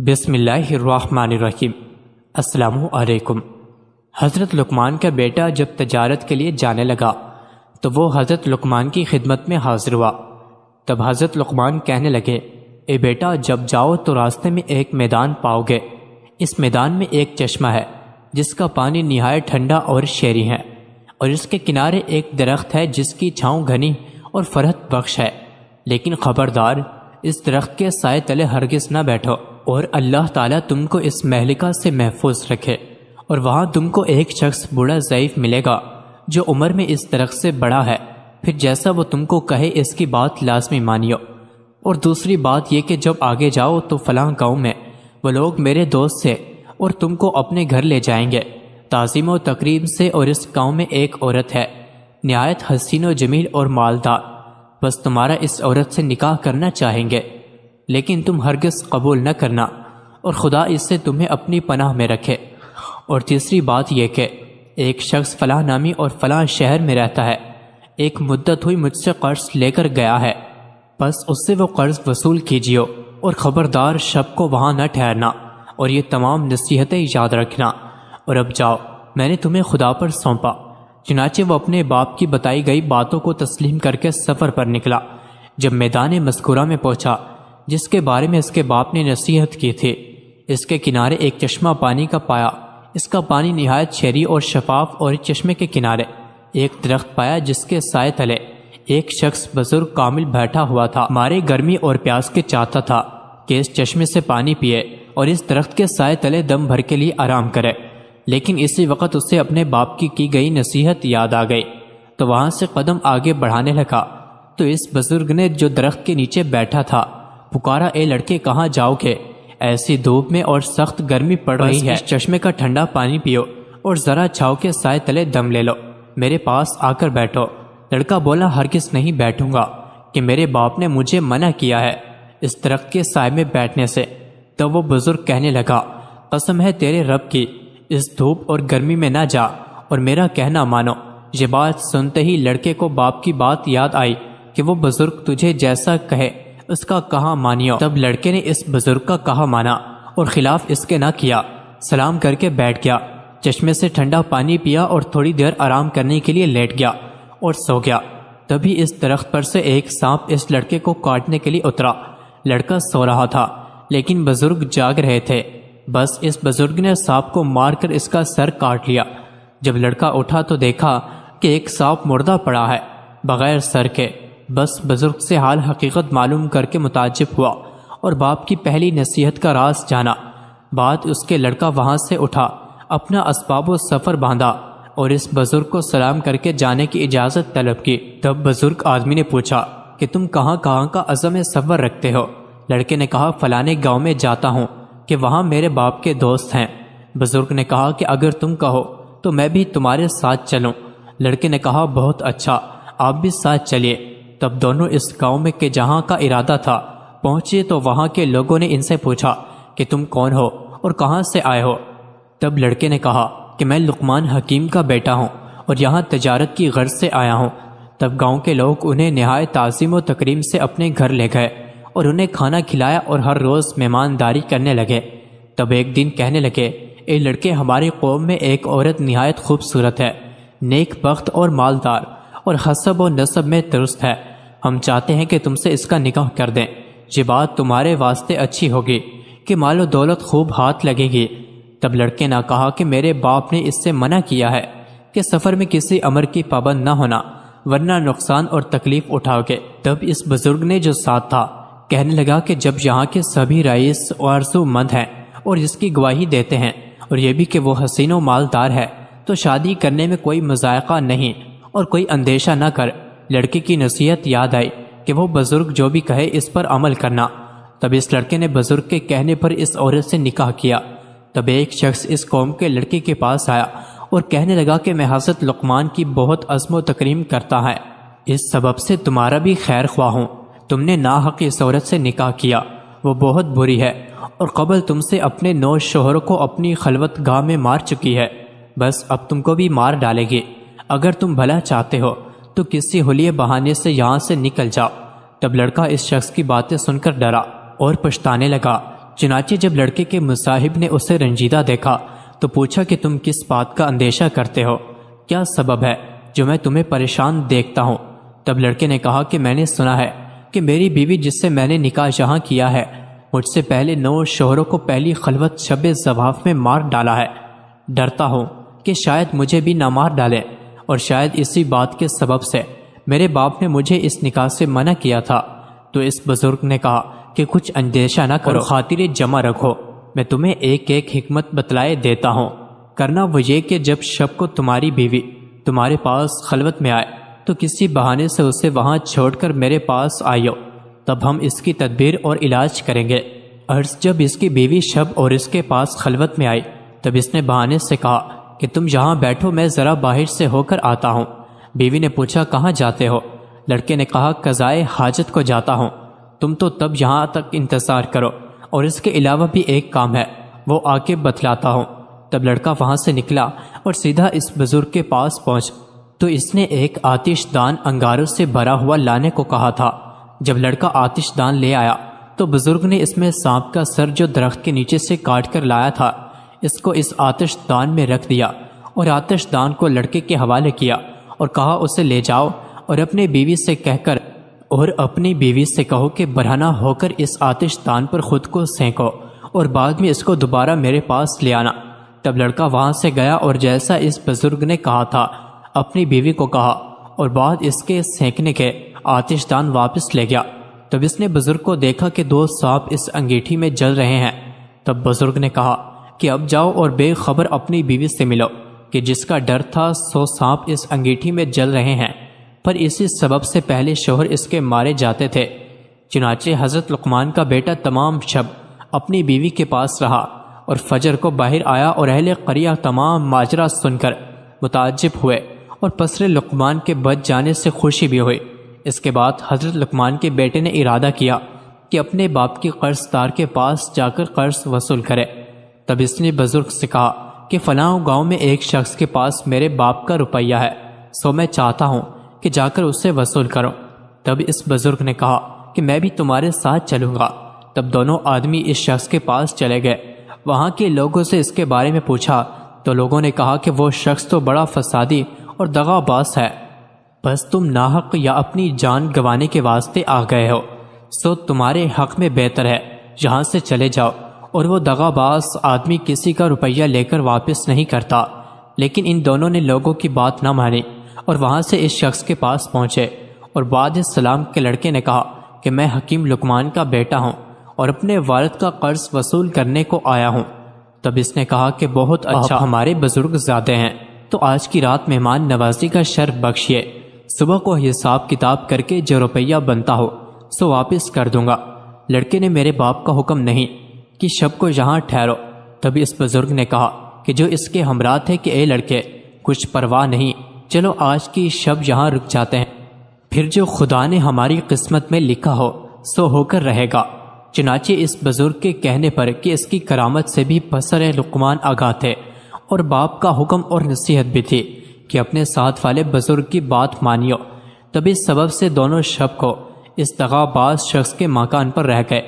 بسم اللہ الرحمن الرحیم۔ السلام علیکم۔ حضرت لقمان کا بیٹا جب تجارت کے لیے جانے لگا تو وہ حضرت لقمان کی خدمت میں حاضر ہوا۔ تب حضرت لقمان کہنے لگے، اے بیٹا، جب جاؤ تو راستے میں ایک میدان پاؤ گے۔ اس میدان میں ایک چشمہ ہے جس کا پانی نہایت ٹھنڈا اور شیریں ہے، اور اس کے کنارے ایک درخت ہے جس کی چھاؤں گھنی اور فرحت بخش ہے، لیکن خبردار، اس درخت کے سائے تلے ہرگز نہ بیٹھو، اور اللہ تعالیٰ تم کو اس مہلکہ سے محفوظ رکھے۔ اور وہاں تم کو ایک شخص بوڑھا ضعیف ملے گا جو عمر میں اس درخت سے بڑا ہے، پھر جیسا وہ تم کو کہے اس کی بات لازمی مانیو۔ اور دوسری بات یہ کہ جب آگے جاؤ تو فلاں گاؤں میں وہ لوگ میرے دوست سے اور تم کو اپنے گھر لے جائیں گے تعظیم و تکریم سے، اور اس گاؤں میں ایک عورت ہے نہایت حسین و جمیل اور مالدار، بس تمہارا اس عورت سے نکاح کرنا چاہیں گے، لیکن تم ہرگز قبول نہ کرنا، اور خدا اس سے تمہیں اپنی پناہ میں رکھے۔ اور تیسری بات یہ کہ ایک شخص فلاں نامی اور فلاں شہر میں رہتا ہے، ایک مدت ہوئی مجھ سے قرض لے کر گیا ہے، بس اس سے وہ قرض وصول کیجیو، اور خبردار شب کو وہاں نہ ٹھہرنا، اور یہ تمام نصیحتیں یاد رکھنا، اور اب جاؤ، میں نے تمہیں خدا پر سونپا۔ چنانچہ وہ اپنے باپ کی بتائی گئی باتوں کو تسلیم کر کے سفر پر نکلا۔ جب میدان مذکورہ میں پہنچا جس کے بارے میں اس کے باپ نے نصیحت کی تھی، اس کے کنارے ایک چشمہ پانی کا پایا، اس کا پانی نہایت شیریں اور شفاف، اور چشمے کے کنارے ایک درخت پایا جس کے سائے تلے ایک شخص بزرگ کامل بیٹھا ہوا تھا، مارے گرمی اور پیاس کے چاہتا تھا کہ اس چشمے سے پانی پیے اور اس درخت کے سائے تلے دم بھر کے لیے آرام کرے، لیکن اسی وقت اسے اپنے باپ کی گئی نصیحت یاد آ گئی، تو وہاں سے قدم آگے بڑھانے لگا تو اس بزرگ نے جو درخت کے نیچے بیٹھا تھا پکارا، اے لڑکے، کہاں جاؤ گے؟ ایسی دھوپ میں اور سخت گرمی پڑ رہی ہے، اس چشمے کا ٹھنڈا پانی پیو اور ذرا چھاؤ کے سائے تلے دم لے لو، میرے پاس آ کر بیٹھو۔ لڑکا بولا، ہرگز نہیں بیٹھوں گا، کہ میرے باپ نے مجھے منع کیا ہے اس درخت کے سائے میں بیٹھنے سے۔ تب وہ بزرگ کہنے لگا، قسم ہے تیرے رب کی، اس دھوپ اور گرمی میں نہ جا اور میرا کہنا مانو۔ یہ بات سنتے ہی لڑکے کو باپ کی بات یاد آئی کہ وہ بزرگ تجھے جیسا کہے اس کا کہا مانیو۔ تب لڑکے نے اس بزرگ کا کہا مانا اور خلاف اس کے نہ کیا، سلام کر کے بیٹھ گیا، چشمے سے ٹھنڈا پانی پیا اور تھوڑی دیر آرام کرنے کے لیے لیٹ گیا اور سو گیا۔ تبھی اس درخت پر سے ایک سانپ اس لڑکے کو کاٹنے کے لیے اترا۔ لڑکا سو رہا تھا لیکن بزرگ جاگ رہے تھے، بس اس بزرگ نے سانپ کو مار کر اس کا سر کاٹ لیا۔ جب لڑکا اٹھا تو دیکھا کہ ایک سانپ مردہ پڑا ہے بغیر سر کے، بس بزرگ سے حال حقیقت معلوم کر کے متعجب ہوا اور باپ کی پہلی نصیحت کا راز جانا۔ بعد اس کے لڑکا وہاں سے اٹھا، اپنا اسباب و سفر باندھا اور اس بزرگ کو سلام کر کے جانے کی اجازت طلب کی۔ تب بزرگ آدمی نے پوچھا کہ تم کہاں کہاں کا عزم سفر رکھتے ہو؟ لڑکے نے کہا، فلانے گاؤں میں جاتا ہوں کہ وہاں میرے باپ کے دوست ہیں۔ بزرگ نے کہا کہ اگر تم کہو تو میں بھی تمہارے ساتھ چلوں۔ لڑکے نے کہا، بہت اچھا، آپ بھی ساتھ چلیے۔ تب دونوں اس گاؤں میں کہ جہاں کا ارادہ تھا پہنچے تو وہاں کے لوگوں نے ان سے پوچھا کہ تم کون ہو اور کہاں سے آئے ہو؟ تب لڑکے نے کہا کہ میں لقمان حکیم کا بیٹا ہوں اور یہاں تجارت کی غرض سے آیا ہوں۔ تب گاؤں کے لوگ انہیں نہایت تعظیم و تکریم سے اپنے گھر لے گئے اور انہیں کھانا کھلایا اور ہر روز مہمانداری کرنے لگے۔ تب ایک دن کہنے لگے، اے لڑکے، ہماری قوم میں ایک عورت نہایت خوبصورت ہے، نیک بخت اور مالدار، اور حسب و نسب میں درست ہے، ہم چاہتے ہیں کہ تم سے اس کا نکاح کر دیں۔ یہ بات تمہارے واسطے اچھی ہوگی کہ مال و دولت خوب ہاتھ لگے گی۔ تب لڑکے نے کہا کہ میرے باپ نے اس سے منع کیا ہے کہ سفر میں کسی امر کی پابند نہ ہونا، ورنہ نقصان اور تکلیف اٹھاؤ گے۔ تب اس بزرگ نے جو ساتھ تھا کہنے لگا کہ جب یہاں کے سبھی رئیس آرزو مند ہیں اور اس کی گواہی دیتے ہیں، اور یہ بھی کہ وہ حسین و مالدار ہے، تو شادی کرنے میں کوئی مذائقہ نہیں اور کوئی اندیشہ نہ کر۔ لڑکے کی نصیحت یاد آئی کہ وہ بزرگ جو بھی کہے اس پر عمل کرنا۔ تب اس لڑکے نے بزرگ کے کہنے پر اس عورت سے نکاح کیا۔ تب ایک شخص اس قوم کے لڑکے کے پاس آیا اور کہنے لگا کہ میں حضرت لقمان کی بہت عظم و تکریم کرتا ہے، اس سبب سے تمہارا بھی خیر خواہ ہوں۔ تم نے ناحق اس عورت سے نکاح کیا، وہ بہت بری ہے اور قبل تم سے اپنے 9 شوہروں کو اپنی خلوت گاہ میں مار چکی ہے، بس اب تم کو بھی مار ڈالے گی۔ اگر تم بھلا چاہتے ہو تو کسی حلیے بہانے سے یہاں سے نکل جاؤ۔ تب لڑکا اس شخص کی باتیں سن کر ڈرا اور پچھتانے لگا، چنانچہ جب لڑکے کے مصاحب نے اسے رنجیدہ دیکھا تو پوچھا کہ تم کس بات کا اندیشہ کرتے ہو؟ کیا سبب ہے جو میں تمہیں پریشان دیکھتا ہوں؟ تب لڑکے نے کہا کہ میں نے سنا ہے کہ میری بیوی جس سے میں نے نکاح جہاں کیا ہے مجھ سے پہلے 9 شوہروں کو پہلی خلوت شب زفاف میں مار ڈالا ہے۔ ڈرتا ہوں کہ شاید مجھے بھی نہ مار ڈالے، اور شاید اسی بات کے سبب سے میرے باپ نے مجھے اس نکاح سے منع کیا تھا۔ تو اس بزرگ نے کہا کہ کچھ اندیشہ نہ کرو، خاطر جمع رکھو، میں تمہیں ایک ایک حکمت بتلائے دیتا ہوں۔ کرنا وہ یہ کہ جب شب کو تمہاری بیوی تمہارے پاس خلوت میں آئے تو کسی بہانے سے اسے وہاں چھوڑ کر میرے پاس آئیو، تب ہم اس کی تدبیر اور علاج کریں گے۔ عرض جب اس کی بیوی شب اور اس کے پاس خلوت میں آئی تب اس نے بہانے سے کہا کہ تم یہاں بیٹھو، میں ذرا باہر سے ہو کر آتا ہوں۔ بیوی نے پوچھا کہاں جاتے ہو؟ لڑکے نے کہا قضائے حاجت کو جاتا ہوں۔ تم تو تب یہاں تک انتظار کرو، اور اس کے علاوہ بھی ایک کام ہے، وہ آ کے بتلاتا ہوں۔ تب لڑکا وہاں سے نکلا اور سیدھا اس بزرگ کے پاس پہنچ تو اس نے ایک آتش دان انگاروں سے بھرا ہوا لانے کو کہا تھا۔ جب لڑکا آتش دان لے آیا تو بزرگ نے اس میں سانپ کا سر جو درخت کے نیچے سے کاٹ کر لایا تھا اس کو اس آتش دان میں رکھ دیا، اور آتش دان کو لڑکے کے حوالے کیا اور کہا اسے لے جاؤ اور اپنی بیوی سے کہو کہ برہنہ ہو کر اس آتش دان پر خود کو سینکو اور بعد میں اس کو دوبارہ میرے پاس لے آنا۔ تب لڑکا وہاں سے گیا اور جیسا اس بزرگ نے کہا تھا اپنی بیوی کو کہا، اور بعد اس کے سینکنے کے آتش دان واپس لے گیا۔ تب اس نے بزرگ کو دیکھا کہ 2 سانپ اس انگیٹھی میں جل رہے ہیں۔ تب بزرگ نے کہا کہ اب جاؤ اور بے خبر اپنی بیوی سے ملو کہ جس کا ڈر تھا 100 سانپ اس انگیٹھی میں جل رہے ہیں، پر اسی سبب سے پہلے شوہر اس کے مارے جاتے تھے۔ چنانچہ حضرت لقمان کا بیٹا تمام شب اپنی بیوی کے پاس رہا، اور فجر کو باہر آیا اور اہل قریہ تمام ماجرا سن کر متعجب ہوئے اور پسر لقمان کے بچ جانے سے خوشی بھی ہوئی۔ اس کے بعد حضرت لقمان کے بیٹے نے ارادہ کیا کہ اپنے باپ کی قرض دار کے پاس جا کر قرض وصول کرے۔ تب اس نے بزرگ سے کہا کہ فلاں گاؤں میں ایک شخص کے پاس میرے باپ کا روپیہ ہے، سو میں چاہتا ہوں کہ جا کر اسے وصول کرو۔ تب اس بزرگ نے کہا کہ میں بھی تمہارے ساتھ چلوں گا۔ تب دونوں آدمی اس شخص کے پاس چلے گئے۔ وہاں کے لوگوں سے اس کے بارے میں پوچھا تو لوگوں نے کہا کہ وہ شخص تو بڑا فسادی اور دغا باز ہے، بس تم ناحق یا اپنی جان گنوانے کے واسطے آ گئے ہو، سو تمہارے حق میں بہتر ہے یہاں سے چلے جاؤ۔ اور وہ دغا باز آدمی کسی کا روپیہ لے کر واپس نہیں کرتا۔ لیکن ان دونوں نے لوگوں کی بات نہ مانی اور وہاں سے اس شخص کے پاس پہنچے، اور بعد السلام کے لڑکے نے کہا کہ میں حکیم لقمان کا بیٹا ہوں اور اپنے والد کا قرض وصول کرنے کو آیا ہوں۔ تب اس نے کہا کہ بہت اچھا، ہمارے بزرگ زیادہ ہیں تو آج کی رات مہمان نوازی کا شرف بخشیے، صبح کو حساب کتاب کر کے جو روپیہ بنتا ہو سو واپس کر دوں گا۔ لڑکے نے میرے باپ کا حکم نہیں کہ شب کو یہاں ٹھہرو۔ تبھی اس بزرگ نے کہا کہ جو اس کے ہمراہ تھے کہ اے لڑکے کچھ پرواہ نہیں، چلو آج کی شب یہاں رک جاتے ہیں، پھر جو خدا نے ہماری قسمت میں لکھا ہو سو ہو کر رہے گا۔ چنانچہ اس بزرگ کے کہنے پر کہ اس کی کرامت سے بھی پسر لقمان آگاہ تھے اور باپ کا حکم اور نصیحت بھی تھی کہ اپنے ساتھ والے بزرگ کی بات مانیو، تبھی سبب سے دونوں شب کو اس دغا باز شخص کے مکان پر رہ گئے۔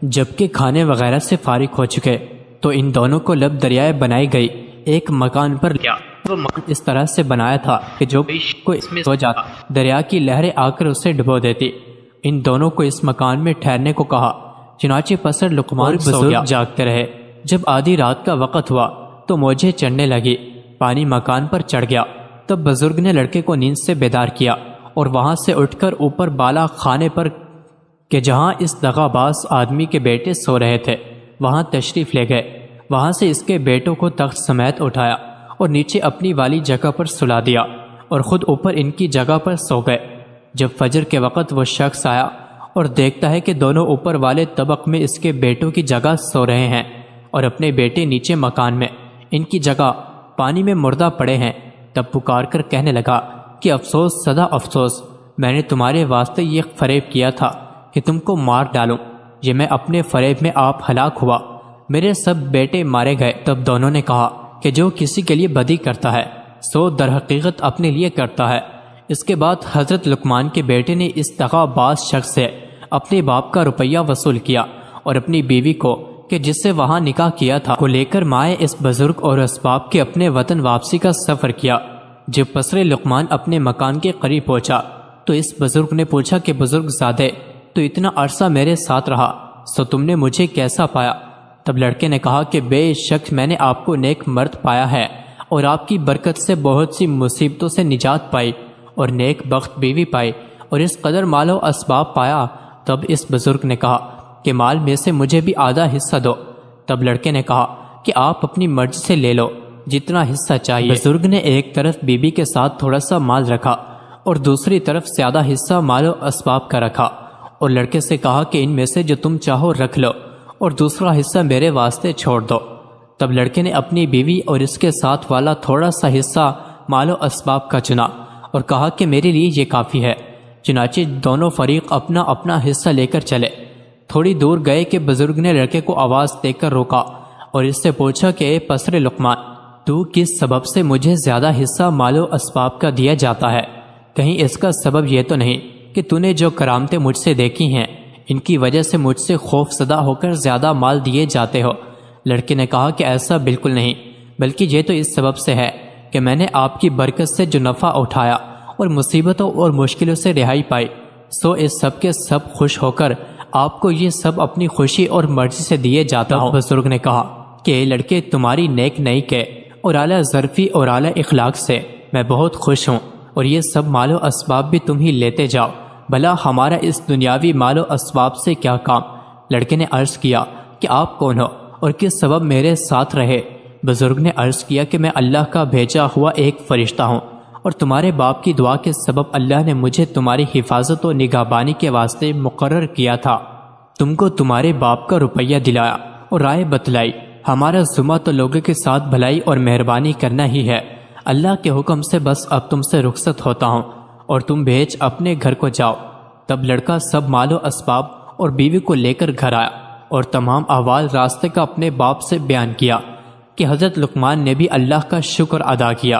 جبکہ کھانے وغیرہ سے فارغ ہو چکے تو ان دونوں کو لب دریائے بنائی گئی ایک مکان پر لیا۔ وہ مکان اس طرح سے بنایا تھا کہ جو کو اس میں سو جاتا دریا کی لہریں آ کر اسے ڈبو دیتی۔ ان دونوں کو اس مکان میں ٹھہرنے کو کہا۔ چنانچہ پسر لقمان بزرگ جاگتے رہے۔ جب آدھی رات کا وقت ہوا تو موجیں چڑھنے لگی، پانی مکان پر چڑھ گیا۔ تب بزرگ نے لڑکے کو نیند سے بیدار کیا اور وہاں سے اٹھ کر اوپر بالا خانے پر کہ جہاں اس دغا باز آدمی کے بیٹے سو رہے تھے وہاں تشریف لے گئے۔ وہاں سے اس کے بیٹوں کو تخت سمیت اٹھایا اور نیچے اپنی والی جگہ پر سلا دیا اور خود اوپر ان کی جگہ پر سو گئے۔ جب فجر کے وقت وہ شخص آیا اور دیکھتا ہے کہ دونوں اوپر والے طبق میں اس کے بیٹوں کی جگہ سو رہے ہیں اور اپنے بیٹے نیچے مکان میں ان کی جگہ پانی میں مردہ پڑے ہیں، تب پکار کر کہنے لگا کہ افسوس سدا افسوس، میں نے تمہارے واسطے یہ فریب کیا تھا کہ تم کو مار ڈالوں، یہ میں اپنے فریب میں آپ ہلاک ہوا، میرے سب بیٹے مارے گئے۔ تب دونوں نے کہا کہ جو کسی کے لیے بدی کرتا ہے سو در حقیقت اپنے لیے کرتا ہے۔ اس کے بعد حضرت لقمان کے بیٹے نے اس دغا باز شخص سے اپنے باپ کا روپیہ وصول کیا اور اپنی بیوی کو کہ جس سے وہاں نکاح کیا تھا کو لے کر مائے اس بزرگ اور اسباب کے اپنے وطن واپسی کا سفر کیا۔ جب پسر لقمان اپنے مکان کے قریب پہنچا تو اس بزرگ نے پوچھا کہ بزرگ زادے، تو اتنا عرصہ میرے ساتھ رہا، سو تم نے مجھے کیسا پایا؟ تب لڑکے نے کہا کہ بے شک میں نے آپ کو نیک مرد پایا ہے اور آپ کی برکت سے بہت سی مصیبتوں سے نجات پائی اور نیک بخت بیوی پائی اور اس قدر مال و اسباب پایا۔ تب اس بزرگ نے کہا کہ مال میں سے مجھے بھی آدھا حصہ دو۔ تب لڑکے نے کہا کہ آپ اپنی مرضی سے لے لو جتنا حصہ چاہیے۔ بزرگ نے ایک طرف بیوی کے ساتھ تھوڑا سا مال رکھا اور دوسری طرف زیادہ حصہ مال و اسباب کا رکھا اور لڑکے سے کہا کہ ان میں سے جو تم چاہو رکھ لو اور دوسرا حصہ میرے واسطے چھوڑ دو۔ تب لڑکے نے اپنی بیوی اور اس کے ساتھ والا تھوڑا سا حصہ مال و اسباب کا چنا اور کہا کہ میرے لیے یہ کافی ہے۔ چنانچہ دونوں فریق اپنا اپنا حصہ لے کر چلے۔ تھوڑی دور گئے کہ بزرگ نے لڑکے کو آواز دے کر روکا اور اس سے پوچھا کہ اے پسر لقمان، تو کس سبب سے مجھے زیادہ حصہ مال و اسباب کا دیا جاتا ہے؟ کہیں اس کا سبب یہ تو نہیں کہ تو نے جو کرامتیں مجھ سے دیکھی ہیں ان کی وجہ سے مجھ سے خوف زدہ ہو کر زیادہ مال دیے جاتے ہو؟ لڑکے نے کہا کہ ایسا بالکل نہیں، بلکہ یہ تو اس سبب سے ہے کہ میں نے آپ کی برکت سے جو نفع اٹھایا اور مصیبتوں اور مشکلوں سے رہائی پائی، سو اس سب کے سب خوش ہو کر آپ کو یہ سب اپنی خوشی اور مرضی سے دیے جاتا ہوں۔ بزرگ نے کہا کہ اے لڑکے، تمہاری نیک نئی کے اور اعلیٰ ظرفی اور اعلیٰ اخلاق سے میں بہت خوش ہوں اور یہ سب مال و اسباب بھی تم ہی لیتے جاؤ، بھلا ہمارا اس دنیاوی مال و اسباب سے کیا کام؟ لڑکے نے عرض کیا کہ آپ کون ہو اور کس سبب میرے ساتھ رہے؟ بزرگ نے عرض کیا کہ میں اللہ کا بھیجا ہوا ایک فرشتہ ہوں اور تمہارے باپ کی دعا کے سبب اللہ نے مجھے تمہاری حفاظت و نگہبانی کے واسطے مقرر کیا تھا۔ تم کو تمہارے باپ کا روپیہ دلایا اور رائے بتلائی۔ ہمارا ذمہ تو لوگوں کے ساتھ بھلائی اور مہربانی کرنا ہی ہے۔ اللہ کے حکم سے بس اب تم سے رخصت ہوتا ہوں اور تم بھیج اپنے گھر کو جاؤ۔ تب لڑکا سب مال و اسباب اور بیوی کو لے کر گھر آیا اور تمام احوال راستے کا اپنے باپ سے بیان کیا کہ حضرت لقمان نے بھی اللہ کا شکر ادا کیا۔